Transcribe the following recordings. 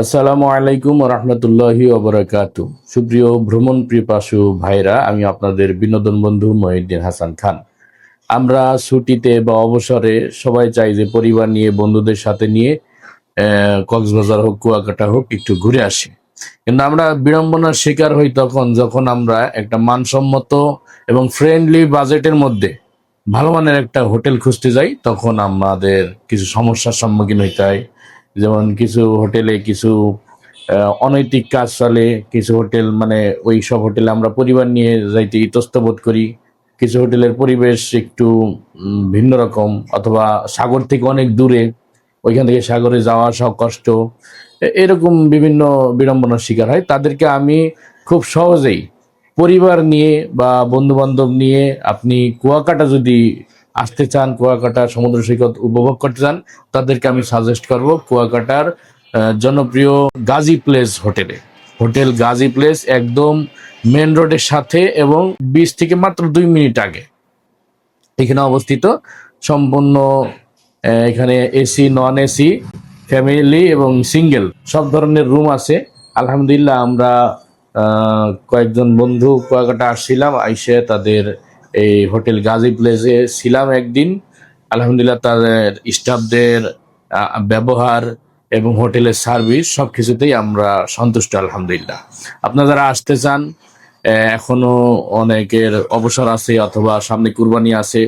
আসসালামু আলাইকুম রহমতুল্লাহি ওবরাকাতু। সুপ্রিয় ভ্রমণ পিপাসু ভাইরা, আমি আপনাদের বিনোদন বন্ধু মহিউদ্দিন হাসান খান। আমরা ছুটিতে বা অবসরে সবাই চাই যে পরিবার নিয়ে, বন্ধুদের সাথে নিয়ে কক্সবাজার হোক, কুয়াকাটা হোক, একটু ঘুরে আসি। কিন্তু আমরা বিড়ম্বনার শিকার হই তখন, যখন আমরা একটা মানসম্মত এবং ফ্রেন্ডলি বাজেটের মধ্যে ভালো মানের একটা হোটেল খুঁজতে যাই। তখন আমাদের কিছু সমস্যার সম্মুখীন হইতে হয়। যেমন কিছু হোটেলে কিছু অনৈতিক কাজ চলে, কিছু হোটেল মানে ওই সব হোটেলে আমরা পরিবার নিয়ে যাইতে ইতস্ত বোধ করি। কিছু হোটেলের পরিবেশ একটু ভিন্ন রকম, অথবা সাগর থেকে অনেক দূরে, ওইখান থেকে সাগরে যাওয়া সব কষ্ট। এরকম বিভিন্ন বিড়ম্বনার শিকার হয়। তাদেরকে আমি খুব সহজেই পরিবার নিয়ে বা বন্ধু বান্ধব নিয়ে, আপনি কুয়াকাটা যদি আসতে চান, কুয়াকাটা সমুদ্র সৈকত উপভোগ করতে চান, তাদেরকে আমি সাজেস্ট করব কুয়াকাটার জনপ্রিয় গাজী প্লেস হোটেলে। হোটেল গাজী প্লেস একদম মেন রোডের সাথে এবং বিচ থেকে মাত্র 2 মিনিট আগে এখানে অবস্থিত। সম্পূর্ণ এখানে এসি, নন এসি, ফ্যামিলি এবং সিঙ্গেল সব ধরনের রুম আছে। আলহামদুলিল্লাহ, আমরা কয়েকজন বন্ধু কুয়াকাটা আসছিলাম, আইসে তাদের এই হোটেল গাজী প্লেসে ছিলাম একদিন। আলহামদুলিল্লাহ, তাদের স্টাফদের ব্যবহার এবং হোটেলের সার্ভিস সব কিছুতেই আমরা সন্তুষ্ট আলহামদুলিল্লাহ। আপনারা যারা আসতে চান, এখনো অনেকের অবসর আছে অথবা সামনে কুরবানি আছে,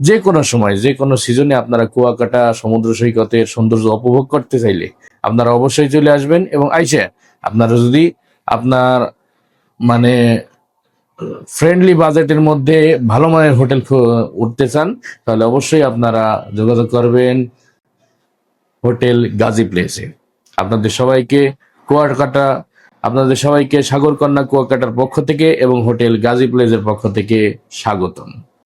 যে কোনো সময় যে কোনো সিজনে আপনারা কুয়াকাটা সমুদ্র সৈকতের সৌন্দর্য উপভোগ করতে চাইলে আপনারা অবশ্যই চলে আসবেন। এবং আইসে আপনারা যদি আপনার মানে ফ্রেন্ডলি বাজেটের মধ্যে ভালো মানের হোটেল উঠতে চান, তাহলে অবশ্যই আপনারা যোগাযোগ করবেন হোটেল গাজী প্লেসে। আপনাদের সবাইকে কুয়াকাটা আপনাদের সবাইকে সাগরকন্যা কুয়াকাটার পক্ষ থেকে এবং হোটেল গাজী প্লেসের পক্ষ থেকে স্বাগতম।